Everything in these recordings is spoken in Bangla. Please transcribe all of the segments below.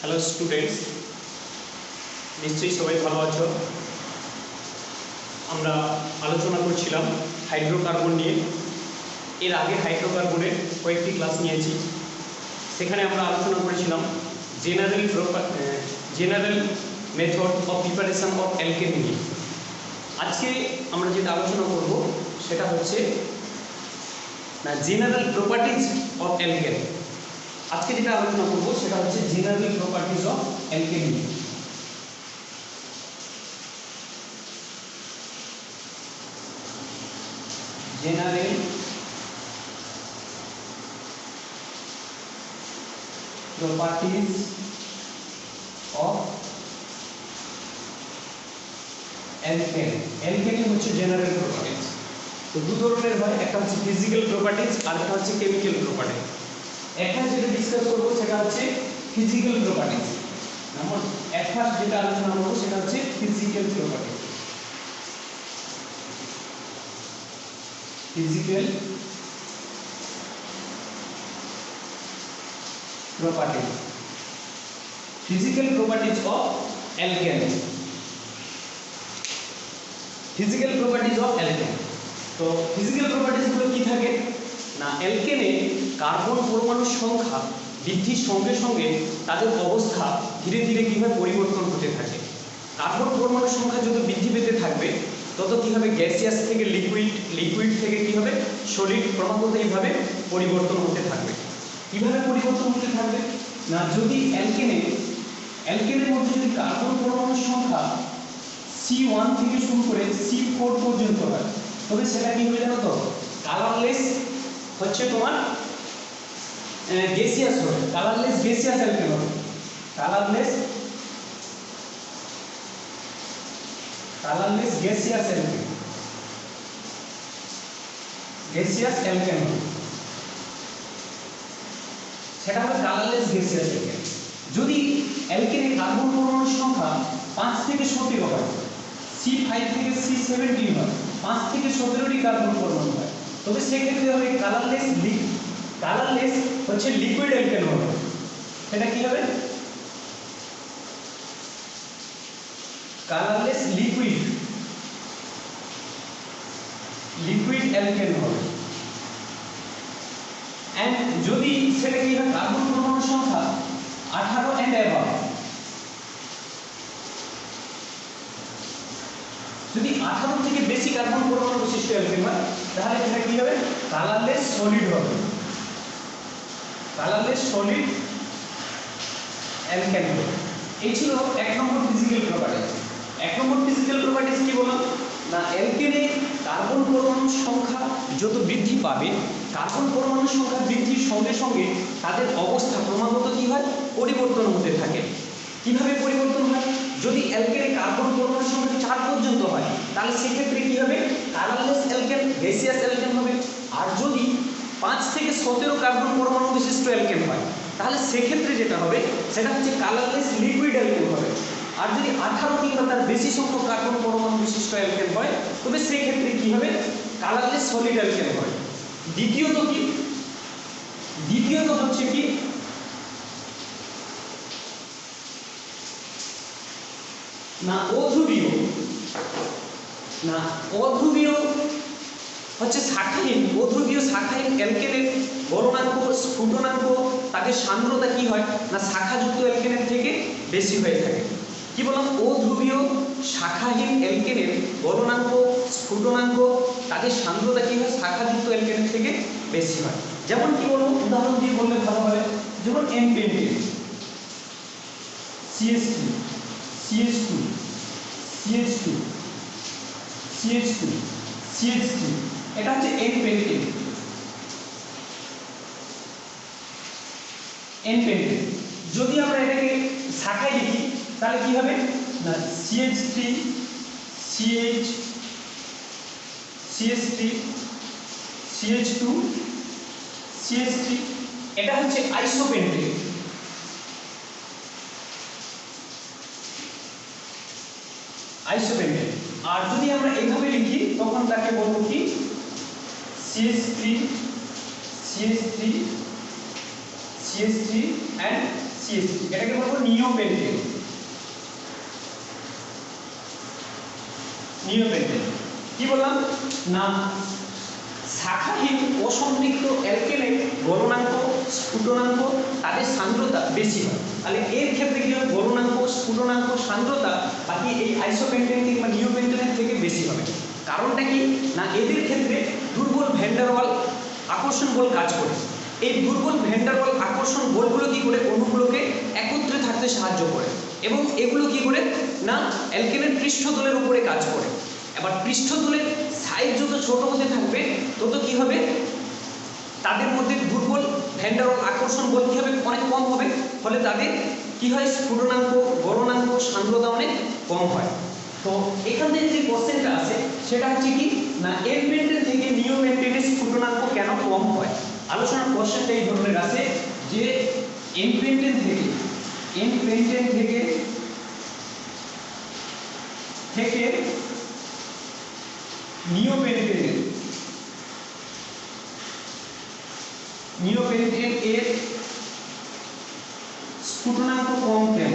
হ্যালো স্টুডেন্টস, নিশ্চয়ই সবাই ভালো আছো। আমরা আলোচনা করছিলাম হাইড্রোকার্বন নিয়ে। এর আগে হাইড্রোকার্বনের কয়েকটি ক্লাস নিয়েছি, সেখানে আমরা আলোচনা করেছিলাম general method of preparation of alkane নিয়ে। আজকে আমরা যেটা আলোচনা করব সেটা হচ্ছে জেনারেল প্রপার্টিজ অফ অ্যালকেনি। আজকে যেটা আলোচনা করব সেটা হচ্ছে general properties of alkane. General properties of alkane. Alkane হচ্ছে জেনারেল প্রপার্টিজ। তো দু ধরনের হয়, একটা হচ্ছে ফিজিক্যাল প্রপার্টিজ আর একটা হচ্ছে কেমিক্যাল প্রপার্টিজ। এখন যেটা ডিসকাস করবো সেটা হচ্ছে ফিজিক্যাল প্রপার্টিজ। এখন যেটা আলোচনা করবো সেটা হচ্ছে physical properties. Physical properties, physical properties of alkane. Physical properties of alkane. তো ফিজিক্যাল প্রপার্টিজ গুলো কি থাকে না, অ্যালকেনে কার্বন পরমাণুর সংখ্যা বৃদ্ধির সঙ্গে সঙ্গে তাদের অবস্থা ধীরে ধীরে কীভাবে পরিবর্তন হতে থাকে। কার্বন পরমাণুর সংখ্যা যত বৃদ্ধি পেতে থাকবে তত কী হবে, গ্যাসিয়াস থেকে লিকুইড থেকে কী হবে, সলিড, ক্রমাগত এইভাবে পরিবর্তন হতে থাকবে। কীভাবে পরিবর্তন হতে থাকবে না, যদি অ্যালকেনের মধ্যে যদি কার্বন পরমাণুর সংখ্যা C1 থেকে শুরু করে C4 পর্যন্ত হয়, তবে সেটা কি হয়ে জানো তো, কালারলেস হচ্ছে তোমার গ্যাসিয়াস হবে, কালারলেস গ্যাসিয়াস অ্যালকেন হবে। Colourless gaseous alkane, gaseous alkane হবে, সেটা হবে কালারলেস গ্যাসিয়াস অ্যালকেন। যদি অ্যালকেনের কার্বন পরমাণুর সংখ্যা 5 থেকে 17 হয়, C5 থেকে C17 হয়, 5 থেকে 17টি কার্বন পরমাণু হয়, তবে সেক্ষেত্রে হবে কালারলেস হচ্ছে লিকুইড অ্যালকেন হবে। সেটা কি হবে, কালারলেস লিকুইড অ্যালকেন হবে। এন্ড যদি সেটা কি হয়, কার্বন পরমাণুর সংখ্যা 18 এন্ড অ্যাবাভ, যদি 18 থেকে বেশি কার্বন পরমাণু বিশিষ্ট অ্যালকেন হয়, তাহলে সেটা কি হবে, কালারলেস সলিড হবে, কালারলেস সলিড অ্যালকেন হবে। এই ছিল এক নম্বর ফিজিক্যাল প্রপার্টিজ। এক নম্বর ফিজিক্যাল প্রপার্টিজ কি বললাম না, অ্যালকেনে কার্বন পরমাণুর সংখ্যা যত বৃদ্ধি পাবে, কার্বন পরমাণুর সংখ্যা বৃদ্ধির সঙ্গে সঙ্গে তাদের অবস্থা ক্রমাগত কি হয়, পরিবর্তন হতে থাকে। কিভাবে পরিবর্তন হয়, যদি অ্যালকেনে কার্বন পরমাণুর সংখ্যা 4 পর্যন্ত হয়, তাহলে সেক্ষেত্রে কি হবে, কালারলেস অ্যালকেন, গ্যাসিয়াস অ্যালকেন হবে। আর যদি 5 থেকে 17 কার্বন পরমাণু বিশিষ্ট অ্যালকেন হয়, তাহলে সেক্ষেত্রে যেটা হবে সেটা হচ্ছে কালারলেস লিকুইড অ্যালকেন হবে। আর যদি 18 কিংবা তার বেশি সংখ্যক কার্বন পরমাণু বিশিষ্ট অ্যালকেন হয়, তবে সেই ক্ষেত্রে কি হবে, কালারলেস সলিড অ্যালকেন হয়। দ্বিতীয়ত হচ্ছে কি না, অধ্রুবীয় হচ্ছে শাখাহীন, অধ্রুবীয় শাখাহীন অ্যালকেনের গলনাঙ্ক, স্ফুটনাঙ্ক, তাদের সান্দ্রতা কি হয় না, শাখাযুক্ত অ্যালকেনের থেকে বেশি হয়ে থাকে। কি বললাম, অধ্রুবীয় শাখাহীন অ্যালকেনের গলনাঙ্ক, স্ফুটনাঙ্ক, তাদের সান্দ্রতা কি হয়, শাখাযুক্ত অ্যালকেনের থেকে বেশি হয়। যেমন কি বলবো, উদাহরণ দিয়ে বললে ভালো হবে, যেমন N pentane, CH3, CH2, CH2, CH2, CH3, এটা হচ্ছে এন পেন্টেন। যদি আমরা এটাকে শাখায় লিখি তাহলে কি হবে না, CH3, CH3, CH2, CH3, এটা হচ্ছে আইসোপেন্টেন। আর যদি আমরা এইভাবে লিখি তখন তাকে বলবো কি, CH3, CH3, CH3 and CH3 এটাকে বলবো নিওপেন্টেন। নিওপেন্টেন কি বললাম না শাখাহীন অসম্পৃক্ত অ্যালকেনের গলনাঙ্ক স্ফুটনাঙ্ক তাদের সান্দ্রতা বেশি হয়। তাহলে এর ক্ষেত্রে কি হবে গলনাঙ্ক স্ফুটনাঙ্ক সান্দ্রতা বাকি এই আইসোপেন্টেন কিংবা নিওপেন্টেনের থেকে বেশি হবে। কারণটা কি না এদের ক্ষেত্রে দুর্বল ভ্যান ডার ওয়াল আকর্ষণ বল কাজ করে। এই দুর্বল ভ্যান ডার ওয়াল আকর্ষণ বলগুলো কি করে অণুগুলোকে একত্রে থাকতে সাহায্য করে এবং এগুলো কি করে না অ্যালকেনের পৃষ্ঠতলের উপরে কাজ করে। এবার পৃষ্ঠতলের সাইজ যত ছোট হতে থাকবে তত কি হবে তাদের মধ্যে দুর্বল ভ্যান ডার ওয়াল আকর্ষণ বল কি হবে অনেক কম হবে, ফলে তাদের কি হয় স্ফুটনাঙ্ক গলনাঙ্ক সান্দ্রতা অনেক কম হয়। তো এখান থেকে যে কোশ্চেনটা আছে সেটা হচ্ছে কি না এনপেন্টেন থেকে নিওপেন্টেনের স্ফুটনাঙ্ক কেন কম হয়। আলোচনার কোশ্চেনটা এই ধরনের আছে যে এনপেন্টেন থেকে নিওপেন্টেন এর স্ফুটনাঙ্ক কম কেন,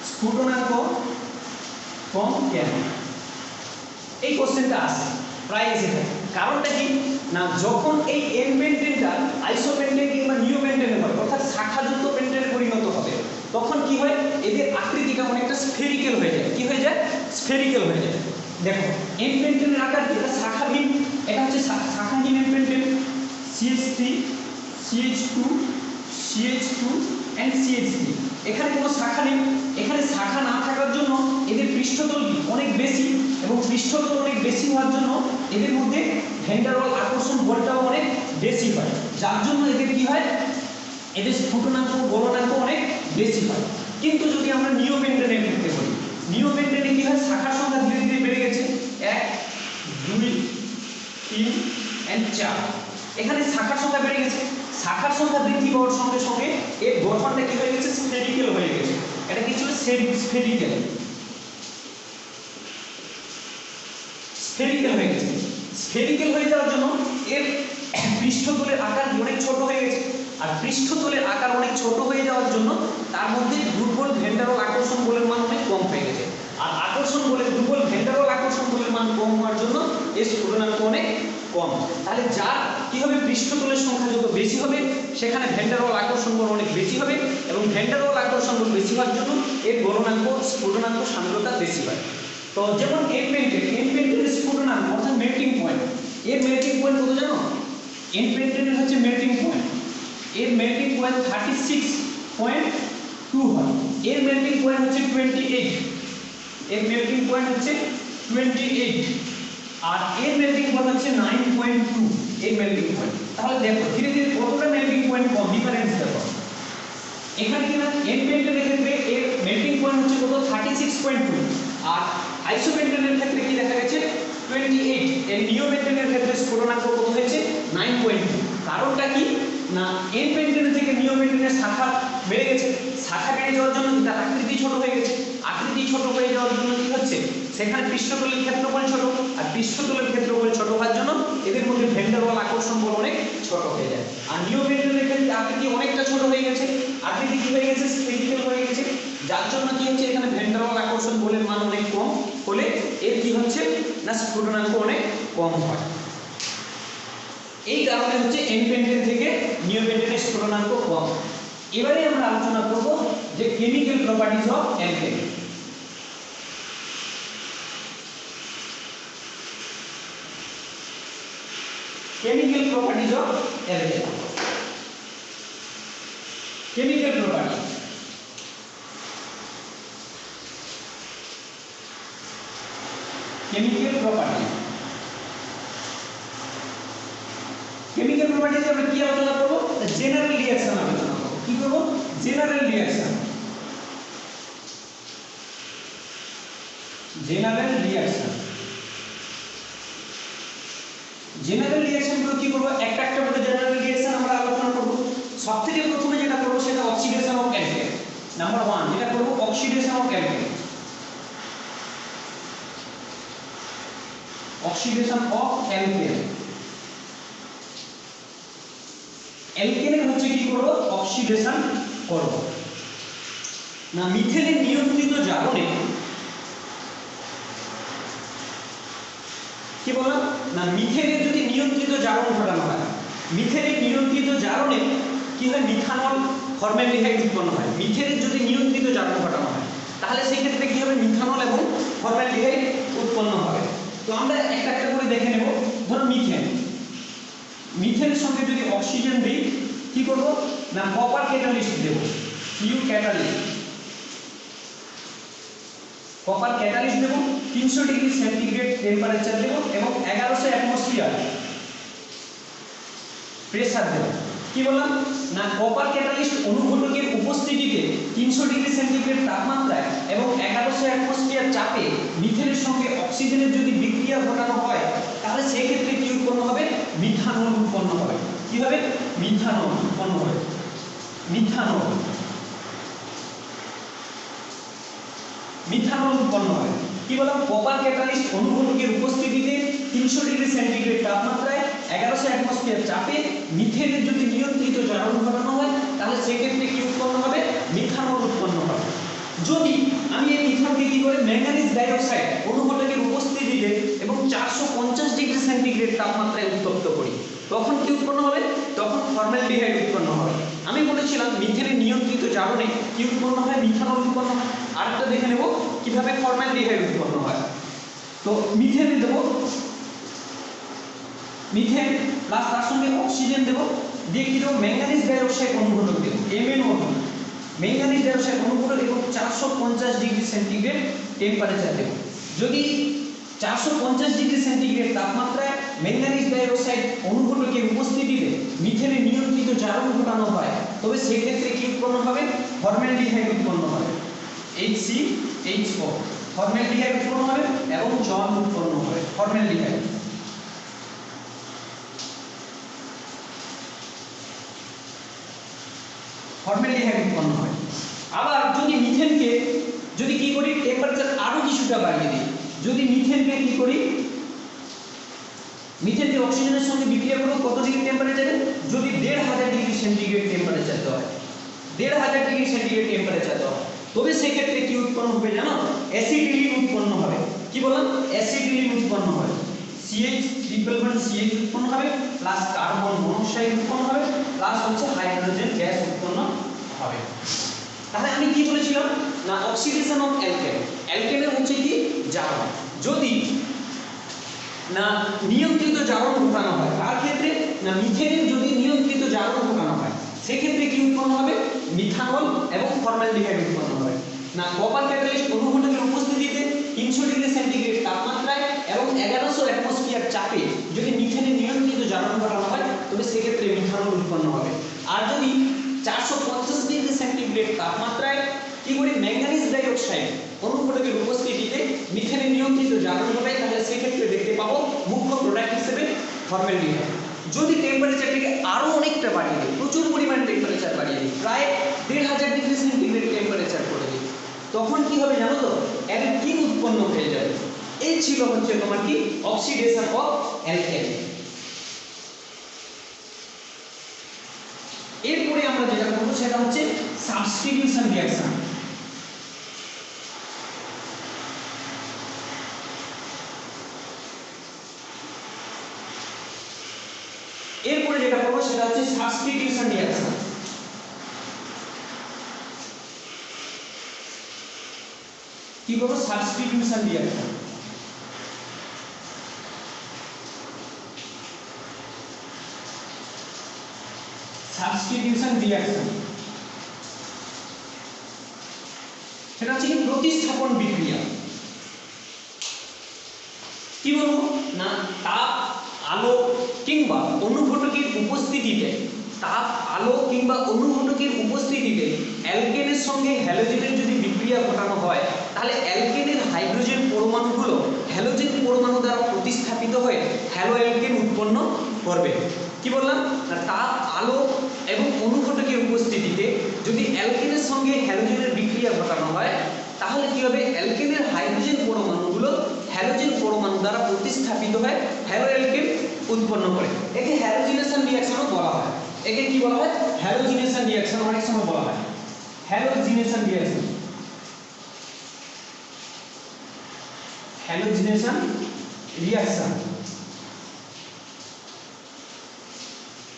স্ফুটনাঙ্ক কম কেন এই কোশ্চেনটা আসে প্রায় এসে থাকে। কারণটা কি না যখন এই এনপেন্টেনটা আইসোপেন্টেন কিংবা নিওপেন্টেনে হয় অর্থাৎ শাখাযুক্ত পেন্টেনে পরিণত হবে তখন কি হয় এদের আকৃতিটা অনেকটা স্ফেরিক্যাল হয়ে যায়। কি হয়ে যায় স্ফেরিক্যাল হয়ে যায়। দেখো এনপেন্টেনের আকার যেটা শাখাহীন এটা হচ্ছে শাখাহীন এনপেন্টেন CH3 CH2 CH2 and CH3 এখানে কোনো শাখা নেই। এখানে শাখা না থাকার জন্য এদের পৃষ্ঠতল অনেক বেশি এবং পৃষ্ঠতল অনেক বেশি হওয়ার জন্য এদের মধ্যে ভ্যান ডার ওয়াল আকর্ষণ বলটাও অনেক বেশি হয়, যার জন্য এদের কি হয় এদের স্ফুটনাঙ্ক গলনাঙ্ক অনেক বেশি হয়। কিন্তু যদি আমরা নিওপেন্টেনের ক্ষেত্রে বলি নিওপেন্টেনে কি হয় শাখার সংখ্যা ধীরে ধীরে বেড়ে গেছে 1 2 3 and 4 এখানে শাখার সংখ্যা বেড়ে গেছে। শাখার সংখ্যা বৃদ্ধি পাওয়ার সঙ্গে সঙ্গে এর গঠনটা কি হয়ে গেছে স্ফেরিক্যাল হয়ে গেছে। এটা কি ছিল স্ফেরিক্যাল হয়ে গেছে। স্ফেরিক্যাল হয়ে যাওয়ার জন্য এর পৃষ্ঠতলের আকার অনেক ছোট হয়ে গেছে আর পৃষ্ঠতলের আকার অনেক ছোট হয়ে যাওয়ার জন্য তার মধ্যে দুর্বল ভ্যান ডার ওয়াল আকর্ষণ বলের মান অনেক কম হয়ে গেছে। আর আকর্ষণ বলের দুর্বল ভ্যান ডার ওয়াল আকর্ষণ বলের মান কম হওয়ার জন্য এর স্ফুটনাঙ্ক অনেক কম। তাহলে যার কি হবে পৃষ্ঠতলের সংখ্যা যত বেশি হবে সেখানে ভ্যান ডার ওয়াল আকর্ষণ বল অনেক বেশি হবে এবং ভ্যান ডার ওয়াল আকর্ষণ বল বেশি হওয়ার জন্য এর গলনাঙ্ক স্ফুটনাঙ্ক সান্দ্রতা বেশি হয়। তো যেমন এনপেন্টেনের স্ফুটনাঙ্ক অর্থাৎ মেল্টিং পয়েন্ট এর মেল্টিং পয়েন্ট কত জানো এনপেন্টেনের হচ্ছে মেল্টিং পয়েন্ট এর মেল্টিং পয়েন্ট 36.2 হয়। এর মেল্টিং পয়েন্ট হচ্ছে 28 এর মেল্টিং পয়েন্ট হচ্ছে 28 আর এর মেল্টিং পয়েন্ট হচ্ছে 9.2 এর মেল্টিং পয়েন্ট। তাহলে দেখো ধীরে ধীরে কতটা মেল্টিং পয়েন্ট কম ডিফারেন্স দেখো এখানে কি না এনপেন্টেনের ক্ষেত্রে এর মেল্টিং পয়েন্ট হচ্ছে কত 36.2 আর আইসোপেন্টেনের ক্ষেত্রে কি দেখা গেছে 28 এর নিওপেন্টেনের ক্ষেত্রে স্ফুটনাঙ্ক কত হয়েছে 9.2। কারণটা কি না এনপেন্টেন থেকে নিওপেন্টেনের শাখা বেড়ে গেছে। শাখা বেড়ে যাওয়ার জন্য তার আকৃতি ছোট হয়ে গেছে। আকৃতি ছোট হয়ে যাওয়ার জন্য কি হচ্ছে সেখানে পৃষ্ঠতলের ক্ষেত্রফল ছোট আর পৃষ্ঠতলের ক্ষেত্রফল ছোট হওয়ার জন্য এদের মধ্যে ভ্যান ডার ওয়াল আকর্ষণ বল অনেক ছোট হয়ে যায়। আর নিওপেন্টেনের ক্ষেত্রে আকৃতি অনেকটা ছোট হয়ে গেছে। আকৃতি কি হয়ে গেছে স্ফেরিক্যাল হয়ে গেছে, যার জন্য কি হচ্ছে এখানে ভ্যান ডার ওয়াল আকর্ষণ বলের মান অনেক কম হলে এর কি হচ্ছে না স্ফুটনাঙ্ক অনেক কম হয়। এই কারণে হচ্ছে এনপেন্টেন থেকে নিওপেন্টেনের স্ফুটনাঙ্ক কম। এবারে আমরা আলোচনা করব যে chemical properties of alkane. Chemical properties of alkane. Chemical property chemical property chemical প্রপার্টিতে আমরা কি আলোচনা করব জেনারেল রিঅ্যাকশন আলোচনা করব। কি করব general reaction. General reaction general reaction গুলো কি করব একটা একটা করে জেনারেল রিঅ্যাকশন আমরা আলোচনা করব। সবথেকে প্রথমে যেটা করব সেটা অক্সিডেশন অফ অ্যালকেন। নাম্বার 1 যেটা করব oxidation of alkane. Oxidation of alkane অ্যালকেনের হচ্ছে কি করব, অক্সিডেশন করব। না মিথেনের নিয়ন্ত্রিত জারণে কি বললাম, না মিথেনের যদি নিয়ন্ত্রিত জারণ ঘটানো হয়, মিথেনের নিয়ন্ত্রিত জারণে কি হয়, মিথানল ফর্মালডিহাইড উৎপন্ন হয়। মিথেনের যদি নিয়ন্ত্রিত জারণ ঘটানো হয় তাহলে সেই ক্ষেত্রে কি হবে, মিথানল এবং ফর্মালডিহাইড উৎপন্ন হবে। তো আমরা একটা একটা করে দেখে নেব। ধরো মিথেন, মিথেনের সঙ্গে যদি অক্সিজেন দিই কি করব, না কপার ক্যাটালিস্ট দেব, কিউ ক্যাটালিস্ট, কপার ক্যাটালিস্ট দেব, 300 ডিগ্রি সেন্টিগ্রেড টেম্পারেচার দেব এবং 1100 অ্যাটমসফিয়ার প্রেসার দেব। কি বললাম, না কপার ক্যাটালিস্ট অনুঘটকের উপস্থিতিতে 300 ডিগ্রি সেন্টিগ্রেড তাপমাত্রায় এবং 1100 অ্যাটমসফিয়ার চাপে মিথেনের সঙ্গে অক্সিজেনের যদি বিক্রিয়া ঘটানো হয় তাহলে সেই ক্ষেত্রে কি উৎপন্ন হবে, মিথানল উৎপন্ন হবে। কি হবে, মিথানল উৎপন্ন হবে। মিথানল, মিথানল উৎপন্ন হয়। কি বললাম, কপার ক্যাটালিস্ট অনুঘটকের উপস্থিতিতে 300 ডিগ্রি সেন্টিগ্রেড তাপমাত্রায় 1100 অ্যাটমসফিয়ার চাপে মিথেনের যদি নিয়ন্ত্রিত জারণ ঘটানো হয় তাহলে সেক্ষেত্রে কি উৎপন্ন হবে, মিথানল উৎপন্ন হবে। যদি আমি এই মিথানকে কি করে ম্যাঙ্গানিজ ডাইঅক্সাইড অনুঘটকের উপস্থিতিতে এবং 450 ডিগ্রি সেন্টিগ্রেড তাপমাত্রায় উত্তপ্ত করি তখন কি উৎপন্ন হবে, তখন ফর্মালডিহাইড উৎপন্ন হবে। আমি বলেছিলাম মিথেনের নিয়ন্ত্রিত জারণে কি উৎপন্ন হয়, মিথানল উৎপন্ন হয়। আরেকটা দেখে নেব কিভাবে ফর্মালডিহাইড উৎপন্ন হয়। তো মিথেন দেব, মিথেন প্লাস তার সঙ্গে অক্সিজেন দেব, দিয়ে কি দেবো, ম্যাঙ্গানিজ ডাইঅক্সাইড অনুঘটক দেব, MnO2, ম্যাঙ্গানিজ ডাইঅক্সাইড অনুঘটক এবং 450 ডিগ্রি সেন্টিগ্রেড টেম্পারেচার দেব। যদি 450 ডিগ্রি সেন্টিগ্রেড তাপমাত্রায় ম্যাঙ্গানিজ ডাইঅক্সাইড অনুঘটকের উপস্থিতিতে মিথেনের নিয়ন্ত্রিত জারণ ঘটানো হয় তবে সেক্ষেত্রে কি উৎপন্ন হবে, ফর্মালডিহাইড উৎপন্ন হবে, HCHO, ফর্মালডিহাইড উৎপন্ন হবে এবং জল উৎপন্ন হবে, ফর্মালডিহাইড। ফর্মালডিহাইড উৎপন্ন হয়। আবার যদি মিথেনকে যদি কি করি, টেম্পারেচার আরো কিছুটা বাড়িয়ে দিই, যদি মিথেনকে কি করি, মিথেনকে অক্সিজেনের সঙ্গে বিক্রিয়া করব কত ডিগ্রি টেম্পারেচারে, যদি 1500 ডিগ্রি সেন্টিগ্রেড টেম্পারেচার দেওয়া হয়, 1500 ডিগ্রি সেন্টিগ্রেড টেম্পারেচার দেওয়া হয় তবে সেক্ষেত্রে কি উৎপন্ন হবে জানো, অ্যাসিডিলিন উৎপন্ন হবে। কি বললাম, অ্যাসিডিলিন উৎপন্ন হয়, CH3 উৎপন্ন হবে প্লাস কার্বন মনোক্সাইড উৎপন্ন হবে প্লাস হচ্ছে হাইড্রোজেন গ্যাস উৎপন্ন হবে। তাহলে আমি কি বলেছিলাম, না অক্সিডেশন অফ অ্যালকেন, অ্যালকেনের হচ্ছে কি জারণ, যদি না নিয়ন্ত্রিত জারণ ঘটানো হয়, তার ক্ষেত্রে না মিথেনের যদি নিয়ন্ত্রিত জারণ ঘটানো হয় সেক্ষেত্রে কি উৎপন্ন হবে, মিথানল এবং ফর্মালডিহাইড উৎপন্ন হবে। না কপার ক্যাটালিস্ট অনুঘটকের উপস্থিতিতে 300 ডিগ্রি সেন্টিগ্রেড তাপমাত্রায় এবং 1100 অ্যাটমসফিয়ার চাপে যদি মিথেনের নিয়ন্ত্রিত জারণ ঘটানো হয় তবে সেক্ষেত্রে মিথানল উৎপন্ন হবে। আর যদি 450 ডিগ্রি সেন্টিগ্রেড তাপমাত্রায় কি করি, ম্যাঙ্গানিজ ডাইঅক্সাইড অনুঘটকের উপস্থিতিতে মিথেনের নিয়ন্ত্রিত জারণ ঘটায় তাহলে সেক্ষেত্রে দেখতে পাবো মুখ্য প্রোডাক্ট হিসেবে ফর্মালডিহাইড। যদি টেম্পারেচারটিকে আরো অনেকটা বাড়িয়ে দিই, প্রচুর পরিমাণ টেম্পারেচার বাড়িয়ে দিই, প্রায় 1500 ডিগ্রি সেন্টিগ্রেড টেম্পারেচার করে দিই, তখন কি হবে জানো তো, অ্যালকিন উৎপন্ন হয়ে যাবে। এই ছিল হচ্ছে তোমার কি অক্সিডেশন অফ অ্যালকেন। এরপরে আমরা যেটা করব সেটা হচ্ছে সাবস্টিটিউশন রিঅ্যাকশন। এরপরে যেটা করব সেটা হচ্ছে সাবস্টিটিউশন রিঅ্যাকশন। কি করব, সাবস্টিটিউশন রিঅ্যাকশন। সাবস্টিটিউশন রিঅ্যাকশন সেটা হচ্ছে কি প্রতিস্থাপন বিক্রিয়া। কি বলবো, না তাপ আলো কিংবা অনুঘটকের উপস্থিতিতে, তাপ আলো কিংবা অনুঘটকের উপস্থিতিতে অ্যালকেনের সঙ্গে হ্যালোজেনের যদি বিক্রিয়া ঘটানো হয় তাহলে অ্যালকেনের হাইড্রোজেন পরমাণুগুলো হ্যালোজেন পরমাণু দ্বারা প্রতিস্থাপিত হয়ে হ্যালো অ্যালকেন উৎপন্ন করবে। কি বললাম, না তাপ আলো এবং অনুঘটকের উপস্থিতিতে যদি অ্যালকেনের সঙ্গে হ্যালোজেনের বিক্রিয়া ঘটানো হয় তাহলে কি হবে, অ্যালকেনের হাইড্রোজেন পরমাণুগুলো হ্যালোজেন পরমাণু দ্বারা প্রতিস্থাপিত হয়ে হ্যালো অ্যালকেন উৎপন্ন করে। একে হ্যালোজিনেশন রিঅ্যাকশনও বলা হয়। একে কি বলা হয়? হ্যালোজিনেশন রিঅ্যাকশন অনেক সময় বলা হয়। Halogenation reaction, halogenation reaction,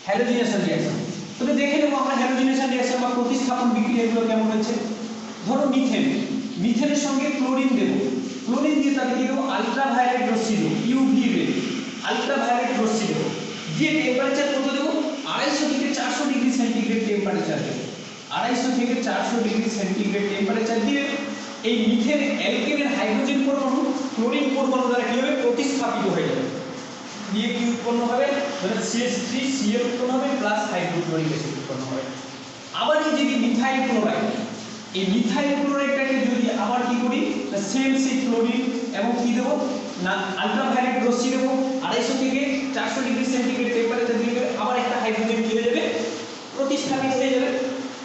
halogenation reaction. তবে দেখে নেব আমরা হ্যালোজিনেশন রিঅ্যাকশন বা প্রতিস্থাপন বিক্রিয়াগুলো কেমন হচ্ছে। ধরো মিথেন, মিথেনের সঙ্গে ক্লোরিন দেব, ক্লোরিন দিয়ে তাকে কি দেবো? আলট্রাভায়োলেট রশ্মি দেবো, ইউভি রে, আলট্রাভায়োলেট রশ্মি দেবো, দিয়ে টেম্পারেচার কত দেবো? 250 থেকে 400 ডিগ্রি সেন্টিগ্রেড টেম্পারেচার দেবো। 250 থেকে 400 ডিগ্রি সেন্টিগ্রেড টেম্পারেচার দিয়ে এই মিথেন অ্যালকেনের হাইড্রোজেন পরমাণু ক্লোরিন পরমাণু দ্বারা কি হবে? প্রতিস্থাপিত হয়ে যাবে। দিয়ে কি উৎপন্ন হবে? মানে CH3Cl উৎপন্ন হবে প্লাস হাইড্রোক্লোরিক অ্যাসিড উৎপন্ন হবে। আবার এই যে মিথাইল ক্লোরাইড, এই মিথাইল ক্লোরাইডটাকে যদি আবার কি করি? না সেম সেই ক্লোরিন এবং কি দেবো? না আলট্রাভায়োলেট রশ্মি দেবো, 250 থেকে 400 ডিগ্রি সেন্টিগ্রেড টেম্পারেচার দিয়ে আবার একটা হাইড্রোজেন কি হয়ে যাবে? প্রতিস্থাপিত হয়ে যাবে।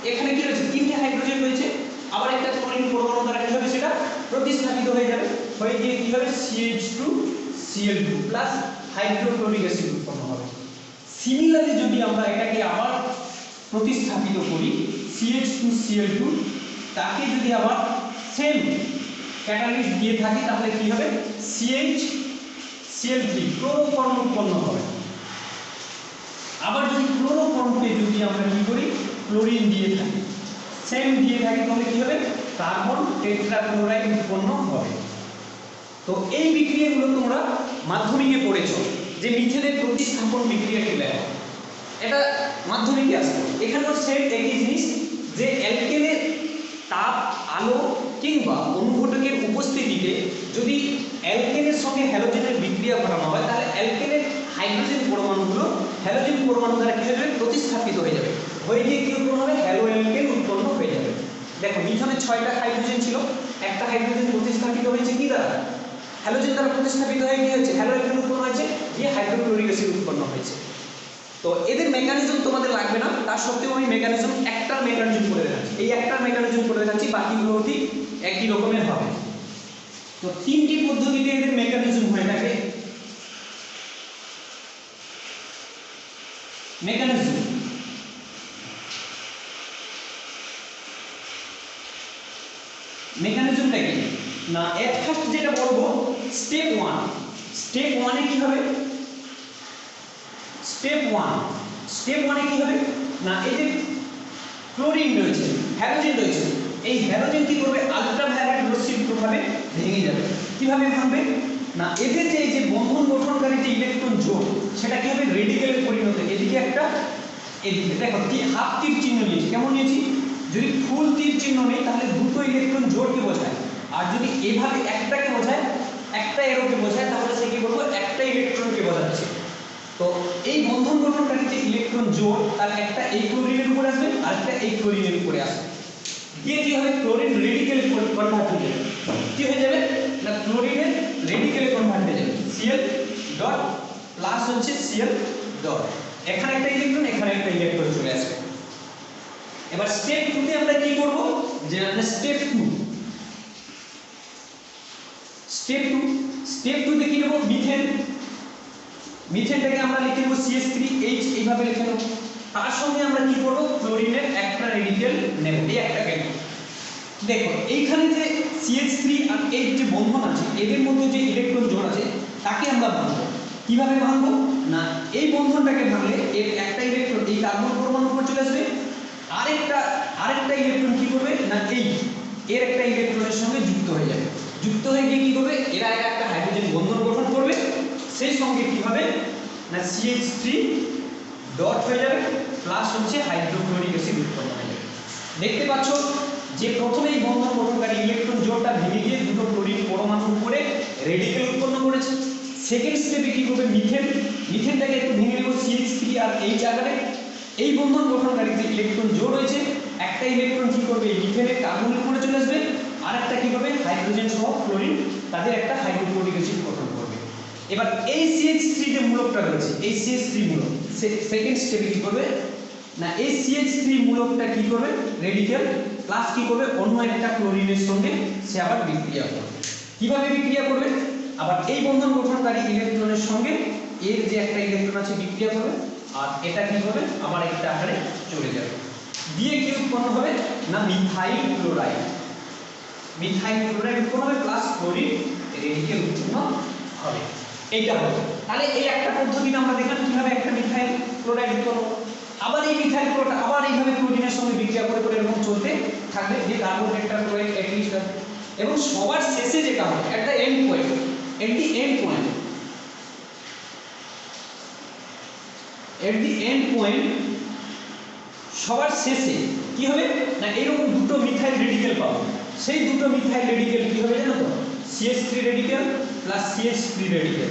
এখানে কি রয়েছে? 3টে হাইড্রোজেন রয়েছে, আবার একটা ক্লোরিন পরমাণু দ্বারা কি হবে? সেটা প্রতিস্থাপিত হয়ে যাবে, হয়ে গিয়ে কি হবে? CH2Cl2 প্লাস হাইড্রোক্লোরিক অ্যাসিড উৎপন্ন হবে। সিমিলারলি যদি আমরা এটাকে আবার প্রতিস্থাপিত করি, CH2Cl2 তাকে যদি আবার সেম ক্যাটালিস্ট দিয়ে থাকি তাহলে কি হবে? CH2Cl3 ক্লোরোফর্ম উৎপন্ন হবে। আবার যদি ক্লোরোফর্মকে যদি আমরা কি করি? ক্লোরিন দিয়ে থাকি, সেম দিয়ে থাকি, তাহলে কি হবে? কার্বন টেট্রাক্লোরাইড উৎপন্ন হবে। তো এই বিক্রিয়াগুলো তোমরা মাধ্যমিকে পড়েছো যে মিথেনের প্রতিস্থাপন বিক্রিয়া কি লেখা, এটা মাধ্যমিকে আসবে। এখানেও সেম একই জিনিস যে অ্যালকেনের তাপ, আলো কিংবা অনুঘটকের উপস্থিতিতে যদি অ্যালকেনের সঙ্গে হ্যালোজেনের বিক্রিয়া ঘটানো হয় তাহলে অ্যালকেনের হাইড্রোজেন পরমাণুগুলো হ্যালোজেন পরমাণু দ্বারা কি হবে? প্রতিস্থাপিত হয়ে যাবে, হয়ে গিয়ে কি উৎপন্ন হবে? হ্যালো অ্যালকেন উৎপন্ন হয়ে যাবে। দেখো মিথেনের 6টা হাইড্রোজেন ছিল, একটা হাইড্রোজেন প্রতিস্থাপিত হয়েছে কি দ্বারা? হ্যালোজেন দ্বারা প্রতিস্থাপিত হয়ে কি হয়েছে? হ্যালো অ্যালকেন উৎপন্ন হয়েছে, দিয়ে হাইড্রোক্লোরিক অ্যাসিড উৎপন্ন হয়েছে। তো এদের মেকানিজম তোমাদের লাগবে না, তার সত্ত্বেও আমি মেকানিজম একটার মেকানিজম করে দেখাচ্ছি, এই একটার মেকানিজম করে দেখাচ্ছি, বাকিগুলো ঠিক একই রকমের হবে। তো 3টি পদ্ধতিতে এদের মেকানিজম হয়ে থাকে। মেকানিজম মেকানিজমটা কি না, এট ফার্স্ট যেটা বলবো স্টেপ 1, স্টেপ 1 এ কি হবে? স্টেপ 1 এ কি হবে না, এই যে ক্লোরিন রয়েছে, হ্যালোজেন রয়েছে, এই হ্যালোজেন কি করবে? আলট্রাভায়োলেট রশ্মির প্রভাবে ভেঙে যাবে। কিভাবে ভাঙবে না, এদের যে এই যে বন্ধন গঠনকারী যে ইলেকট্রন জোড় সেটা কি হবে? রেডিক্যালে পরিণত, এদিকে একটা এদিকে। দেখো কি হাফ তীর চিহ্ন নিয়েছি, কেমন নিয়েছি? যদি ফুল তীর চিহ্ন নেই তাহলে দুটো ইলেকট্রন জোড়কে বোঝায়, আর যদি এভাবে একটাকে বোঝায়, একটা এরোকে বোঝায়, তাহলে সে কি বলবো? একটা ইলেকট্রনকে বোঝাচ্ছে। তো এই বন্ধন গঠনকারী যে ইলেকট্রন জোড় তার একটা এই ক্লোরিনের উপরে আসবে আর একটা এই ক্লোরিনের উপরে আসবে, দিয়ে কি হবে? ক্লোরিন রেডিক্যালে কনভার্ট হয়ে যাবে। কি হয়ে যাবে না, ক্লোরিনের রেডিক্যালে কনভার্ট হয়ে যাবে, Cl ডট প্লাস হচ্ছে Cl ডট, এখানে একটা ইলেকট্রন, এখানে একটা ইলেকট্রন চলে আসবে। এবার স্টেপ 2 তে আমরা কি করব? যে আমরা স্টেপ 2 তে কি নেব? মিথেনটাকে আমরা লিখে নেব CH3H, এইভাবে লিখে নেব। তার সঙ্গে আমরা কি করব? ক্লোরিনের একটা রেডিক্যাল নেব, এই একটাকে নেব। দেখো এইখানে যে CH3 আর H যে বন্ধন আছে, এদের মধ্যে যে ইলেকট্রন জোড় আছে তাকে আমরা ভাঙবো। কিভাবে ভাঙবো না, এই বন্ধনটাকে ভাঙলে এর একটা ইলেকট্রন এই কার্বন পরমাণুর উপর চলে আসবে, আরেকটা ইলেকট্রন কি করবে না, এর একটা ইলেকট্রনের সঙ্গে যুক্ত হয়ে যাবে, যুক্ত হয়ে গিয়ে কি করবে? এরা একটা হাইড্রোজেন বন্ধন গঠন করবে, সেই সঙ্গে কি হবে না, CH3 ডট হয়ে যাবে প্লাস হচ্ছে হাইড্রোক্লোরিক অ্যাসিড উৎপন্ন হয়ে যাবে। দেখতে পাচ্ছ যে প্রথমে এই বন্ধন গঠনকারী ইলেকট্রন জোড়টা ভেঙে গিয়ে দুটো ক্লোরিন পরমাণুর উপরে রেডিক্যাল উৎপন্ন করেছে। সেকেন্ড স্টেপে কি করবে? মিথেনটাকে একটু ভেঙে নেব CH3 আর H আকারে। এই বন্ধন গঠনকারী যে ইলেকট্রন জোড় রয়েছে, একটা ইলেকট্রন কি করবে? এই মিথেনের কার্বনের উপরে চলে আসবে, আর একটা কি করবে? হাইড্রোজেন সহ ক্লোরিন, তাদের একটা হাইড্রোক্লোরিক অ্যাসিড গঠন করবে। এবার এই CH3 যে মূলকটা রয়েছে, এই CH3 মূলক সেকেন্ড স্টেপে কি করবে না, এই CH3 মূলকটা কি করবে? রেডিক্যাল প্লাস কি করবে? অন্য একটা ক্লোরিনের সঙ্গে সে আবার বিক্রিয়া করবে। কিভাবে বিক্রিয়া করবে? আবার এই বন্ধন গঠনকারী ইলেকট্রনের সঙ্গে এর যে একটা ইলেকট্রন আছে বিক্রিয়া করবে, আর এটা কি হবে আবার একটা আকারে চলে যাবে, দিয়ে কি উৎপন্ন হবে না মিথাইল ক্লোরাইড। মিথাইল ক্লোরাইড উৎপন্ন হবে প্লাস ক্লোরিন রেডিকেল উৎপন্ন হবে। এইটা হবে। তাহলে এই একটা পদ্ধতিতে আমরা দেখলাম কিভাবে একটা মিথাইল ক্লোরাইড উৎপন্ন হবে। আবার এই মিথাইল ক্লোরাইড আবার এইভাবে ক্লোরিনের সঙ্গে বিক্রিয়া করে করে এরকম চলতে থাকবে, যে কার্বন একটা ক্লোরাইড অ্যাটলিস্ট, এবং সবার শেষে যেটা হবে at the end point, at the end point, at the end point সবার শেষে কি হবে না এরকম দুটো মিথাইল রেডিকেল পাবো। সেই দুটো মিথাইল রেডিকেল কি হবে জানো তো, CH3 radical plus CH3 radical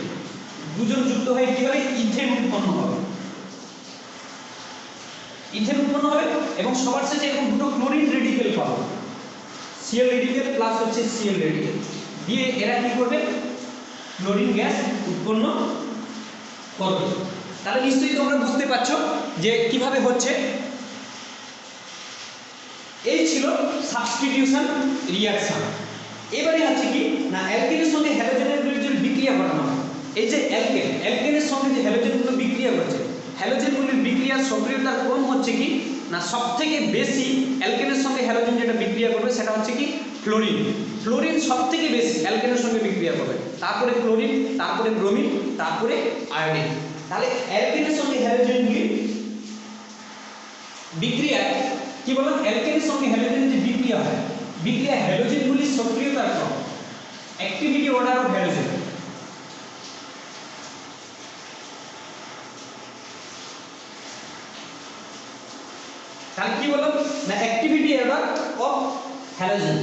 দুজন যুক্ত হয়ে কি হবে ইথেন উৎপন্ন হবে। ইথেন উৎপন্ন হবে এবং সবার শেষে এরকম দুটো ক্লোরিন রেডিকেল পাবো, Cl রেডিকেল প্লাস হচ্ছে Cl রেডিকেল, দিয়ে এরা কি করবে ক্লোরিন গ্যাস উৎপন্ন করবে। তাহলে নিশ্চয়ই তোমরা বুঝতে পারছো যে কিভাবে হচ্ছে। এই ছিল সাবস্টিটিউশন রিঅ্যাকশন। এবারে হচ্ছে কি না অ্যালকেনের সঙ্গে হ্যালোজেনের যে বিক্রিয়া ঘটানো হয়, এই যে অ্যালকেনের সঙ্গে যে হ্যালোজেনগুলো বিক্রিয়া করছে, হ্যালোজেনগুলির বিক্রিয়ার সক্রিয়তার ক্রম হচ্ছে কি না সবথেকে বেশি অ্যালকেনের সঙ্গে হ্যালোজেন যেটা বিক্রিয়া করবে সেটা হচ্ছে কি ফ্লোরিন। ফ্লোরিন সবথেকে বেশি অ্যালকেনের সঙ্গে বিক্রিয়া করবে, তারপরে ক্লোরিন, তারপরে ব্রোমিন, তারপরে আয়োডিন। তাহলে অ্যালকেনের সঙ্গে হ্যালোজেনগুলি বিক্রিয়া কি বললাম, অ্যালকেনের সঙ্গে হ্যালোজেনের যে বিক্রিয়া হয়, বিক্রিয়া হ্যালোজেনগুলির সক্রিয়তার ক্রম, অ্যাক্টিভিটি অর্ডার অফ হ্যালোজেন। তাহলে কি বললাম না activity order of halogen.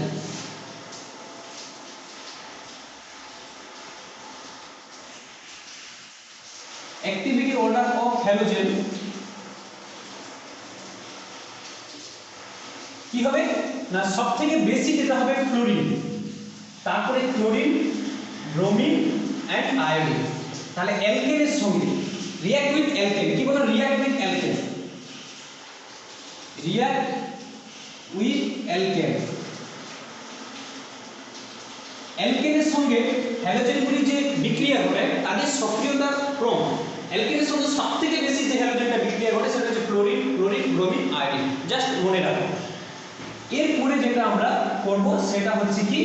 Activity order of halogen কি হবে না সবথেকে বেশি যেটা হবে ফ্লোরিন, তারপরে ক্লোরিন, ব্রোমিন এন্ড আয়োডিন। তাহলে অ্যালকেনের সঙ্গে রিঅ্যাক্ট উইথ অ্যালকেন, কি বলো react with alkane, react with alkane. অ্যালকেনের সঙ্গে হ্যালোজেনগুলি যে বিক্রিয়া করে তাদের সক্রিয়তার ক্রম, অ্যালকেনের সঙ্গে সবথেকে বেশি যে হ্যালোজেনটা বিক্রিয়া করে সেটা হচ্ছে chlorine, chlorine, bromine, iodine. Just মনে রাখো। এরপরে যেটা আমরা করব সেটা হচ্ছে কি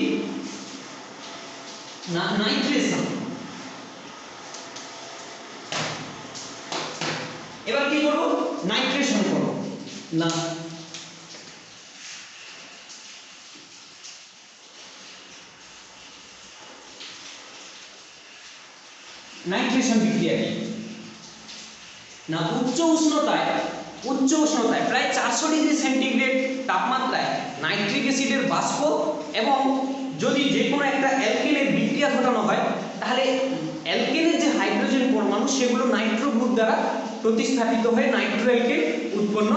না নাইট্রেশন। এবার কি করব নাইট্রেশন করব না নাইট্রেশন বিক্রিয়া কি না উচ্চ উষ্ণতায় প্রায় 400 ডিগ্রি সেন্টিগ্রেড তাপমাত্রায় নাইট্রিক অ্যাসিডের বাষ্প এবং যদি যে কোনো একটা অ্যালকেনের বিক্রিয়া ঘটানো হয় তাহলে অ্যালকেনের যে হাইড্রোজেন পরমাণু সেগুলো নাইট্রো গ্রুপ দ্বারা প্রতিস্থাপিত হয়ে নাইট্রো অ্যালকেন উৎপন্ন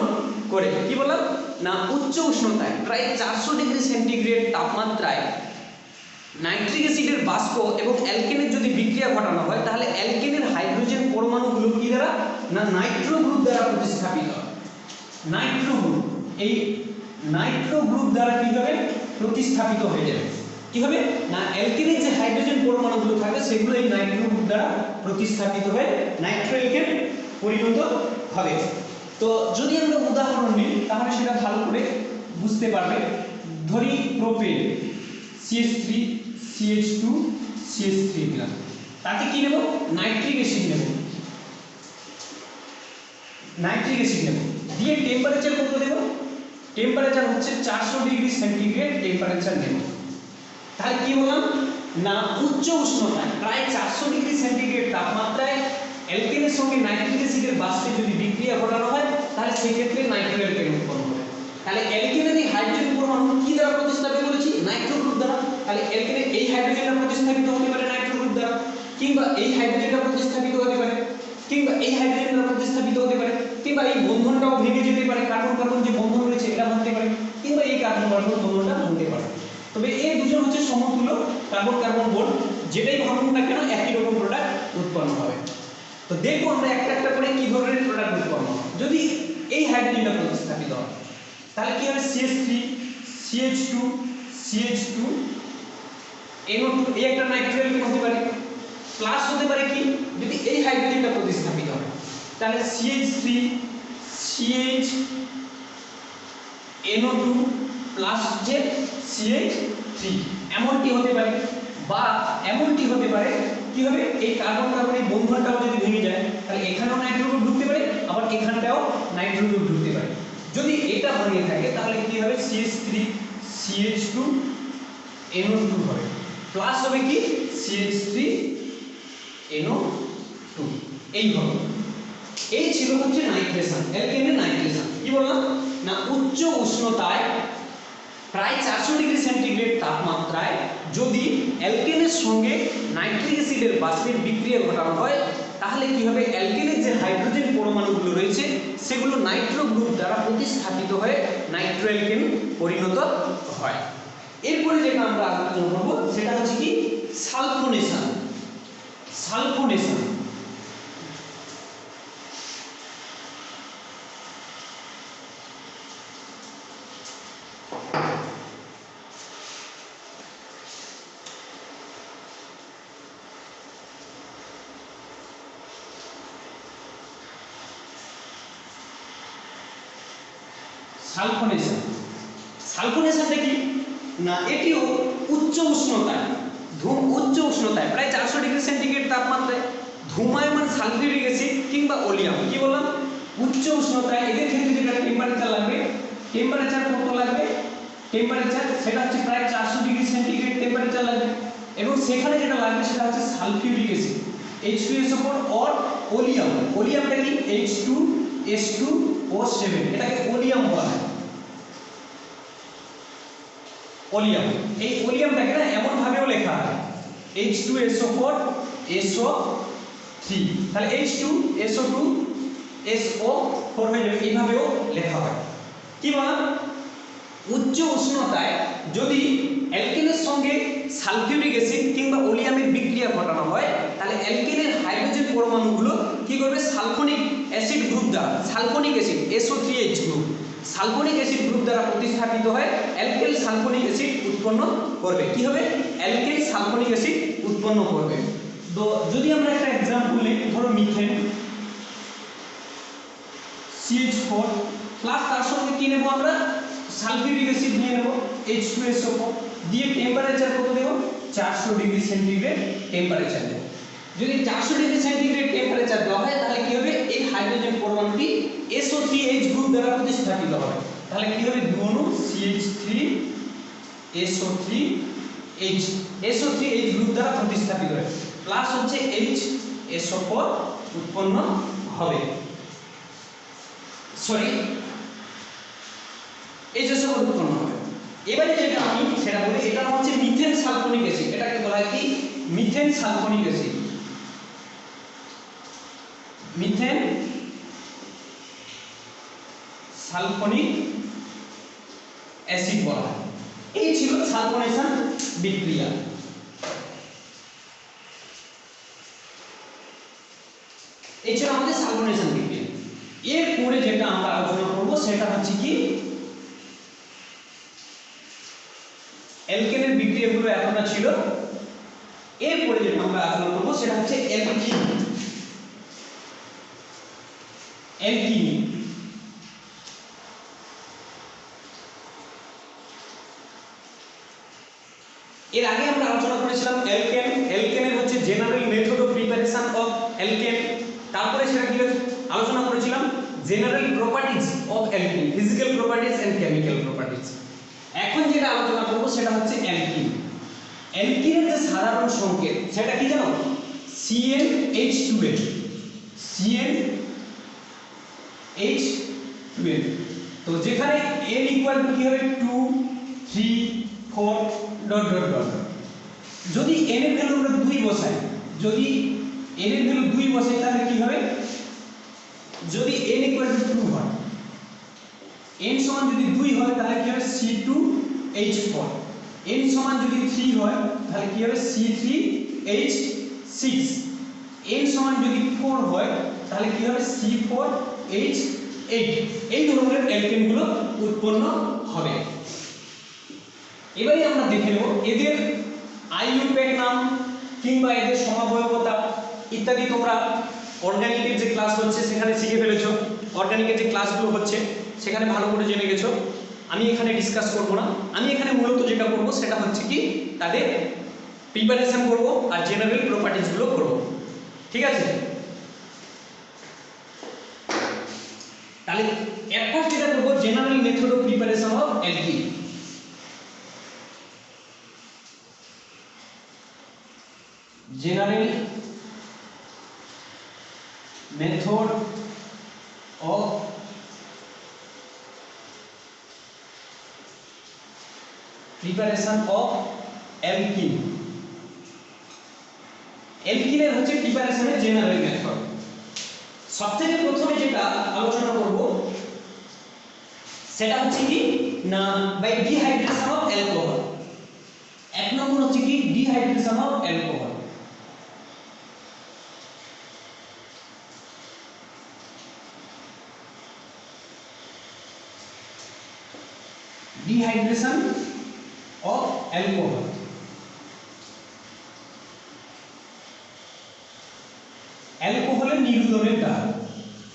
করে। কি বললাম না উচ্চ উষ্ণতায় প্রায় 400 ডিগ্রি সেন্টিগ্রেড তাপমাত্রায় নাইট্রিক অ্যাসিডের বাষ্প এবং অ্যালকেনের যদি বিক্রিয়া ঘটানো হয় তাহলে অ্যালকেনের হাইড্রোজেন পরমাণুগুলো কি দ্বারা না নাইট্রো গ্রুপ দ্বারা প্রতিস্থাপিত হয়। নাইট্রো গ্রুপ, এই নাইট্রো গ্রুপ দ্বারা কি হবে প্রতিস্থাপিত হয়ে যাবে। কি হবে না অ্যালকেনের যে হাইড্রোজেন পরমাণুগুলো থাকে সেগুলো এই নাইট্রো গ্রুপ দ্বারা প্রতিস্থাপিত হয়ে নাইট্রো অ্যালকেন পরিণত হবে। তো যদি আমরা উদাহরণ নিই তাহলে সেটা ভালো করে বুঝতে পারবে। ধরি প্রোপেন CH3 CH2 CH3 দিলাম, তাতে কি নেব নাইট্রিক অ্যাসিড নেব, নাইট্রিক অ্যাসিড নেব, দিয়ে টেম্পারেচার কত দেব, টেম্পারেচার হচ্ছে 400 ডিগ্রি সেন্টিগ্রেড টেম্পারেচার নেব। তাহলে কি বললাম না উচ্চ উষ্ণতায় প্রায় 400 ডিগ্রি সেন্টিগ্রেড তাপমাত্রায় অ্যালকেনের সঙ্গে নাইট্রিক অ্যাসিডের বাষ্পে যদি বিক্রিয়া ঘটানো হয় তাহলে সেই ক্ষেত্রে নাইট্রো অ্যালকেন উৎপন্ন হবে। তাহলে অ্যালকেনের এই হাইড্রোজেন পরমাণু কি দ্বারা প্রতিস্থাপিত করেছি নাইট্রো গ্রুপ দ্বারা। তাহলে অ্যালকেনের এই হাইড্রোজেনটা প্রতিস্থাপিত হতে পারে নাইট্রো গ্রুপ দ্বারা, কিংবা এই হাইড্রোজেনটা প্রতিস্থাপিত হতে পারে, কিংবা এই হাইড্রোজেনটা প্রতিস্থাপিত হতে পারে, কিংবা এই বন্ধনটাও ভেঙে যেতে পারে, কার্বন কার্বন যে বন্ধন রয়েছে এটা ভাঙতে পারে, কিংবা এই কার্বন কার্বন বন্ধনটা ভাঙতে পারে। তবে এই দুজন হচ্ছে সমতুল্য কার্বন কার্বন বন্ড, যেটাই ভাঙুন না কেন একই রকম প্রোডাক্ট উৎপন্ন হবে। তো দেখবো আমরা একটা একটা করে কি ধরনের প্রোডাক্ট উৎপন্ন হবে। যদি এই হাইড্রোজেনটা প্রতিস্থাপিত হয় তাহলে কি হবে CH3 CH2 CH2 NO2, এই একটা নাইট্রো অ্যালকেন হতে পারে। প্লাস হতে পারে কি যদি এই হাইড্রোজেনটা প্রতিস্থাপিত হয় তাহলে CH3 CH NO2 প্লাস যে CH3 এমনটি হতে পারে, বা এমনটি হতে পারে কি হবে, এই কার্বন কার্বনের বন্ধনটাও যদি ভেঙে যায় তাহলে এখানেও নাইট্রো গ্রুপ ঢুকতে পারে, আবার এখানটাও নাইট্রো গ্রুপ ঢুকতে পারে। যদি এটা ভেঙে থাকে তাহলে কি হবে, CH3 CH2 NO2 হবে, প্লাস হবে কি CH3 NO2, এই হবে। এই ছিল হচ্ছে নাইট্রেশন, অ্যালকেনের নাইট্রেশন। কি বললাম না, উচ্চ উষ্ণতায় প্রায় 400 ডিগ্রি সেন্টিগ্রেড তাপমাত্রায় যদি অ্যালকেনের সঙ্গে নাইট্রিক অ্যাসিডের বাষ্পের বিক্রিয়া ঘটানো হয় তাহলে কি হবে, অ্যালকেনের যে হাইড্রোজেন পরমাণুগুলো রয়েছে সেগুলো নাইট্রো গ্রুপ দ্বারা প্রতিস্থাপিত হয়ে নাইট্রো অ্যালকেন পরিণত হয়। এরপরে যেটা আমরা আলোচনা করব সেটা হচ্ছে কি সালফোনেশন। সালফোনেশন সালফোনেশন সালফোনেশনটা কি না, এটিও উচ্চ উষ্ণতায় প্রায় 400 ডিগ্রি সেন্টিগ্রেড তাপমাত্রায় ধূমায়মান সালফিউরিক অ্যাসিড কিংবা ওলিয়াম, কি বললাম উচ্চ উষ্ণতায়, এদের ক্ষেত্রে যেটা টেম্পারেচার লাগবে, টেম্পারেচার কত লাগবে, টেম্পারেচার সেটা হচ্ছে প্রায় 400 ডিগ্রি সেন্টিগ্রেড টেম্পারেচার লাগবে, এবং সেখানে যেটা লাগবে সেটা হচ্ছে sulphuric acid H2SO4 or oleum. ওলিয়ামটা কি H2S2O7, এটাকে ওলিয়াম বলা হয়। ওলিয়াম, এই ওলিয়ামটাকে না এমন ভাবেও লেখা হয় H2SO4 SO3, তাহলে H2SO2 SO4 হয়ে যাবে, এইভাবেও লেখা হয়। কি বলা, উচ্চ উষ্ণতায় যদি অ্যালকেনের সঙ্গে সালফিউরিক অ্যাসিড কিংবা ওলিয়ামের বিক্রিয়া ঘটানো হয় তাহলে অ্যালকেনের হাইড্রোজেন পরমাণুগুলো কি করবে, সালফোনিক অ্যাসিড গ্রুপ দ্বারা, sulphonic acid SO3H group, sulphonic acid group দ্বারা প্রতিস্থাপিত হয় অ্যালকেল সালফোনিক অ্যাসিড উৎপন্ন করবে। কি হবে, অ্যালকেল সালফোনিক অ্যাসিড উৎপন্ন করবে। তো যদি আমরা একটা एग्जांपल নিই, ধরো মিথেন CH4 প্লাস তার সঙ্গে কি নেব আমরা, সালফিউরিক অ্যাসিড নিয়ে নেব H2SO4, দিয়ে টেম্পারেচার কত দেব, 400 ডিগ্রি সেন্টিগ্রেড টেম্পারেচার দেব। যদি 400 ডিগ্রি সেন্টিগ্রেড টেম্পারেচার দেওয়া হয় তাহলে কি হবে, এই হাইড্রোজেন পরমাণুটি SO3H গ্রুপ দ্বারা প্রতিস্থাপিত হবে। তাহলে কি হবে, দুঅণু CH3SO3H গ্রুপ দ্বারা প্রতিস্থাপিত হবে, প্লাস হচ্ছে HSO4 উৎপন্ন হবে, সরি HSO4 উৎপন্ন হবে। এবারে যেটা আমি সেটা বলি, এটা হচ্ছে মিথেন সালফোনিক অ্যাসিড, এটাকে বলা হয় কি methane sulphonic acid, methane sulphonic acid বলা হয়। এই ছিল সালফোনেশন বিক্রিয়া। এই ছিল আমাদের সালফোনেশন বিক্রিয়া। এরপরে যেটা আমরা আলোচনা করব সেটা হচ্ছে কি অ্যালকেনের বিক্রিয়াগুলো এতটা ছিল। এরপরে যেটা আমরা আলোচনা করব সেটা হচ্ছে অ্যালকিন। অ্যালকিন এর আগে আমরা আলোচনা করেছিলাম অ্যালকেন, অ্যালকেনের হচ্ছে general method of preparation of alkane, তারপরে সেটা কি আলোচনা করেছিলাম general properties of alkane, physical properties and chemical properties. এখন যেটা আলোচনা করব সেটা হচ্ছে অ্যালকিন। অ্যালকিনের যে সাধারণ সংকেত সেটা কি জানো, CnH2n, CnH2n। তো যেখানে n ইকুয়াল টু কি হবে 2 3 4 ডট ডট ডট, যদি n এর ভ্যালু আমরা 2 বসাই, যদি n এর ভ্যালু 2 বসাই তাহলে কি হবে, যদি n ইকুয়াল টু 2 হয়, n সমান যদি 2 হয় তাহলে কি হবে C2H4, n সমান যদি 3 হয় তাহলে কি হবে C3H6, n সমান যদি 4 হয় তাহলে কি হবে C4H8। এই ধরনের অ্যালকেনগুলো উৎপন্ন হবে। এবারে আমরা দেখে নেব এদের আইইউপ্যাক নাম কিংবা এদের সমাবয়বতা ইত্যাদি তোমরা অর্গানিকের যে ক্লাস হচ্ছে সেখানে শিখে ফেলেছো, অর্গানিকের যে ক্লাসগুলো হচ্ছে সেখানে ভালো করে জেনে গেছো। আমি এখানে ডিসকাস করব না, আমি এখানে মূলত যেটা করব সেটা হচ্ছে কি তাদের প্রিপারেশন করব আর জেনারেল প্রপার্টিজগুলো করব, ঠিক আছে? তাহলে এর ফার্স্ট যেটা করব general method of preparation of alkene. General method of preparation of alkene. অ্যালকিনের হচ্ছে প্রিপারেশনের জেনারেল মেথড। সবথেকে প্রথমে যেটা আলোচনা করব সেটা হচ্ছে কি না বাই ডিহাইড্রেশন অফ অ্যালকোহল। এক নম্বর হচ্ছে কি dehydration of alcohol. Dehydration of alcohol. অ্যালকোহলের নিরোধনের দ্বারা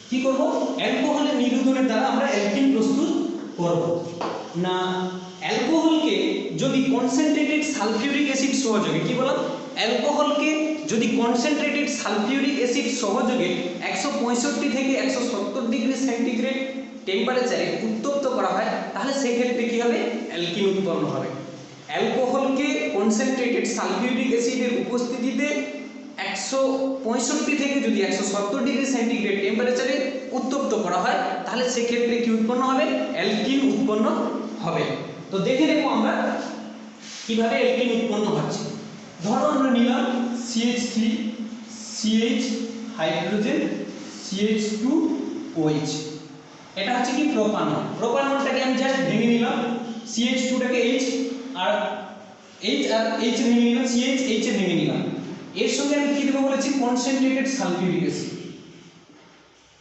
কি করব? অ্যালকোহলের নিরোধনের দ্বারা আমরা অ্যালকিন প্রস্তুত করব। না অ্যালকোহলকে যদি কনসেন্ট্রেটেড সালফিউরিক অ্যাসিড সহযোগে কি বললাম, অ্যালকোহলকে যদি কনসেন্ট্রেটেড সালফিউরিক অ্যাসিড সহযোগে 165 থেকে 170 ডিগ্রি সেন্টিগ্রেড টেম্পারেচারে উত্তপ্ত করা হয় তাহলে সেক্ষেত্রে কি হবে? অ্যালকিন উৎপন্ন হবে। অ্যালকোহলকে কনসেন্ট্রেটেড সালফিউরিক অ্যাসিডের উপস্থিতিতে 165 থেকে যদি 170 ডিগ্রি সেন্টিগ্রেড টেম্পারেচারে উত্তপ্ত করা হয় তাহলে সেক্ষেত্রে কি উৎপন্ন হবে? অ্যালকিন উৎপন্ন হবে। তো দেখে নেব আমরা কিভাবে অ্যালকিন উৎপন্ন হচ্ছে। ধরো আমরা নিলাম CH3 CH হাইড্রোজেন CH2OH, এটা হচ্ছে কি প্রোপানল। প্রোপানলটাকে আমি জাস্ট ভেঙে নিলাম, CH2টাকে H আর H আর H ভেঙে নিলাম, CH H এ ভেঙে নিলাম। এর সঙ্গে আমি কি দেবো বলেছি? Concentrated sulphuric acid,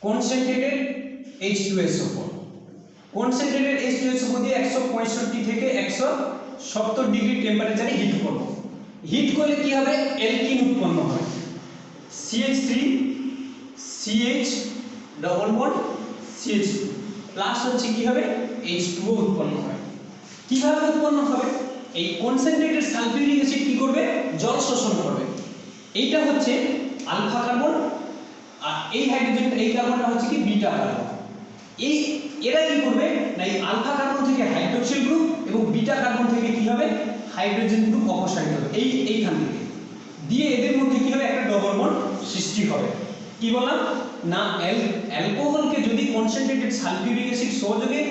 concentrated H2SO4। Concentrated H2SO4 দিয়ে 165 থেকে 170 ডিগ্রি টেম্পারেচারে হিট করব। হিট করলে কি হবে? অ্যালকিন উৎপন্ন হবে। CH3 CH double bond CH2 plus হচ্ছে কি হবে? H2O উৎপন্ন হয়। কিভাবে উৎপন্ন হবে? এই কনসেন্ট্রেটেড সালফিউরিক অ্যাসিড কি করবে? জল শোষণ করবে। এইটা হচ্ছে আলফা কার্বন আর এই হাইড্রোজেন এই কার্বনটা হচ্ছে কি বিটা কার্বন। এই এরা কি করবে না এই আলফা কার্বন থেকে হাইড্রোক্সিল গ্রুপ এবং বিটা কার্বন থেকে কি হবে? হাইড্রোজেন গ্রুপ অপসারিত হবে এইখান থেকে দিয়ে এদের মধ্যে কি হবে? একটা ডবল বন্ড সৃষ্টি হবে। কি বললাম না অ্যালকোহলকে যদি কনসেন্ট্রেটেড সালফিউরিক অ্যাসিড সহযোগে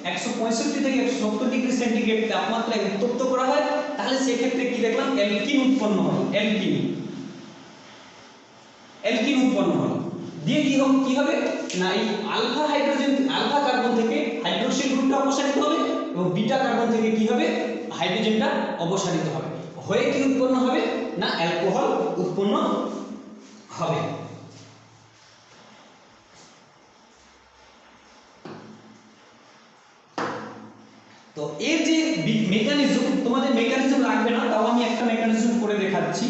165 থেকে 170 ডিগ্রি সেন্টিগ্রেড তাপমাত্রায় উত্তপ্ত করা হয় তাহলে সেক্ষেত্রে কি দেখলাম? অ্যালকিন উৎপন্ন হবে। অ্যালকিন উৎপন্ন হবে দিয়ে কি হবে না এই আলফা হাইড্রোজেন আলফা কার্বন থেকে হাইড্রোক্সিল গ্রুপটা অপসারিত হবে এবং বিটা কার্বন থেকে কি হবে? হাইড্রোজেনটা অপসারিত হবে। হয়ে কি উৎপন্ন হবে? না অ্যালকোহল উৎপন্ন হবে। তো এর যে মেকানিজম, তোমাদের মেকানিজম লাগবে না, তাও আমি একটা মেকানিজম করে দেখাচ্ছি।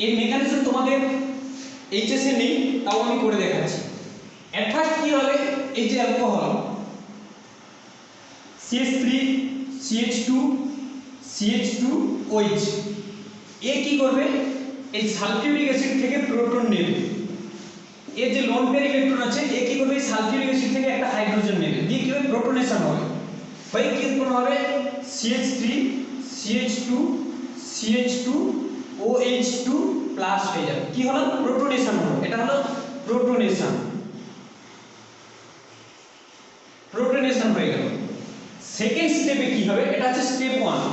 এর মেকানিজম তোমাদের এইচএসএ নেই, তাও আমি করে দেখাচ্ছি। এট ফার্স্ট কি হবে? এই যে অ্যালকোহল CH3 CH2 CH2OH এ কি করবে? এই সালফিউরিক অ্যাসিড থেকে প্রোটন নেবে। এর যে লোন পেয়ার ইলেকট্রন আছে এ কি করবে? সালফিউরিক অ্যাসিড থেকে একটা হাইড্রোজেন নেবে দিয়ে কি হবে? প্রোটনেশন হবে। হয়ে কি উৎপন্ন হবে? CH3 CH2 CH2OH2 প্লাস হয়ে যাবে। কি হলো? প্রোটনেশন হলো। এটা হলো প্রোটনেশন হয়ে গেল। সেকেন্ড স্টেপে কি হবে? এটা হচ্ছে স্টেপ 1।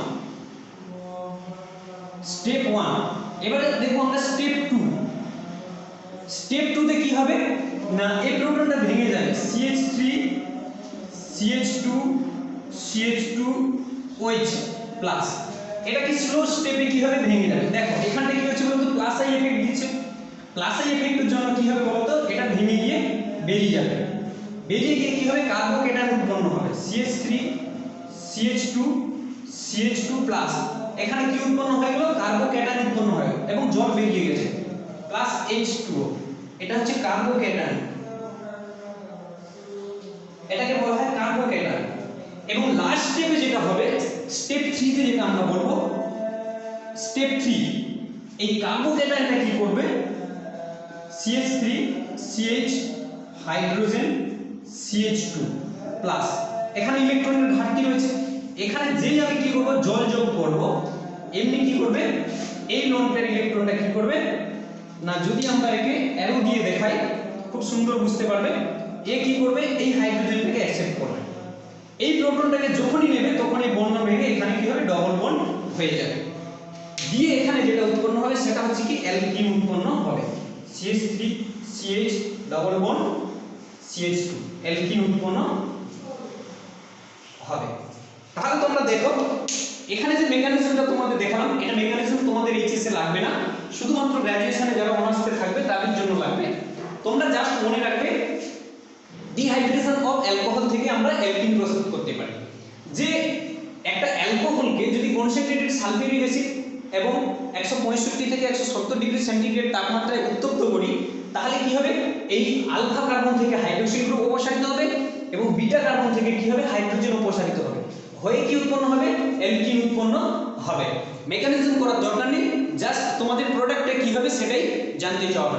এবারে দেখো আমরা স্টেপ 2। স্টেপ 2 তে কি হবে না এই প্রোটনটা ভেঙে যাবে। CH3 CH2 CH2OH প্লাস এটা কি স্লো স্টেপে কি হবে? ভেঙে যাবে। দেখো এখানটা কি হচ্ছে বলতো? প্লাস আই এফেক্ট দিচ্ছে। প্লাস আই এফেক্টের জন্য কি হবে বলতো? এটা ভেঙে গিয়ে বেরিয়ে যাবে। বেরিয়ে গিয়ে কি হবে? কার্বোকেটায়ন উৎপন্ন হবে। CH3 CH2 CH2 প্লাস এখানে কি উৎপন্ন হয়ে গেল? কার্বোকেটায়ন উৎপন্ন হয়ে গেল এবং জল বেরিয়ে গেছে প্লাস H2O। এটা হচ্ছে কার্বোক্যাটায়ন, এটাকে বলা হয় কার্বোক্যাটায়ন। এবং লাস্ট স্টেপে যেটা হবে, স্টেপ 3 তে যেটা আমরা বলবো, স্টেপ 3, এই কার্বোক্যাটায়নটা কি করবে, CH3 CH hydrogen CH2 plus, এখানে ইলেকট্রনের ঘাটতি রয়েছে, এখানে যেই আমি কি করব জল যোগ করব, এমনি কি করবে এই লোন পেয়ার ইলেকট্রনটা কি করবে না, যদি আমরা একে অ্যারো দিয়ে দেখাই খুব সুন্দর বুঝতে পারবে, এ কি করবে এই হাইড্রোজেনটাকে অ্যাকসেপ্ট করবে, এই প্রোটনটাকে যখনই নেবে তখন এই বন্ধন ভেঙে এখানে কি হবে ডবল বন্ড হয়ে যাবে, দিয়ে এখানে যেটা উৎপন্ন হবে সেটা হচ্ছে কি অ্যালকিন উৎপন্ন হবে, CH3 CH double bond CH2 alkyne উৎপন্ন হবে। তাহলে তোমরা দেখো এখানে যে মেকানিজমটা তোমাদের দেখালাম, এটা মেকানিজম তোমাদের এইচএস এ লাগবে না, শুধুমাত্র গ্র্যাজুয়েশনে যারা অনার্সে থাকবে তাদের জন্য লাগবে। তোমরা জাস্ট মনে রাখবে ডিহাইড্রেশন অফ অ্যালকোহল থেকে আমরা অ্যালকিন প্রস্তুত করতে পারি। যে একটা অ্যালকোহলকে যদি কনসেন্ট্রেটেড সালফিউরিক অ্যাসিড এবং 165 থেকে 170 ডিগ্রি সেন্টিগ্রেড তাপমাত্রায় উত্তপ্ত করি, তাহলে কি হবে এই আলফা কার্বন থেকে হাইড্রোক্সিল গ্রুপ অপসারিত হবে এবং বিটা কার্বন থেকে কি হবে হাইড্রোজেন অপসারিত হবে, হয়ে কি উৎপন্ন হবে অ্যালকিন উৎপন্ন হবে। মেকানিজম করার দরকার নেই, জাস্ট তোমাদের প্রোডাক্টটা কি হবে সেটাই জানতে চাওয়া।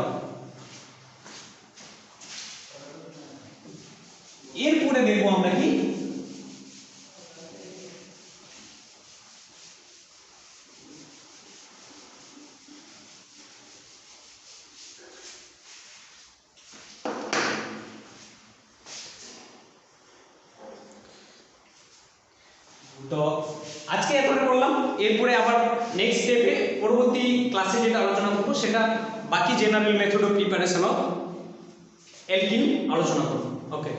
এরপরে দেখবো আমরা কি তো আজকে এতটা করলাম, এরপরে আবার নেক্সট স্টেপে পরবর্তী ক্লাসে যেটা আলোচনা করব সেটা বাকি general method of preparation of alkyne আলোচনা করব। ওকে।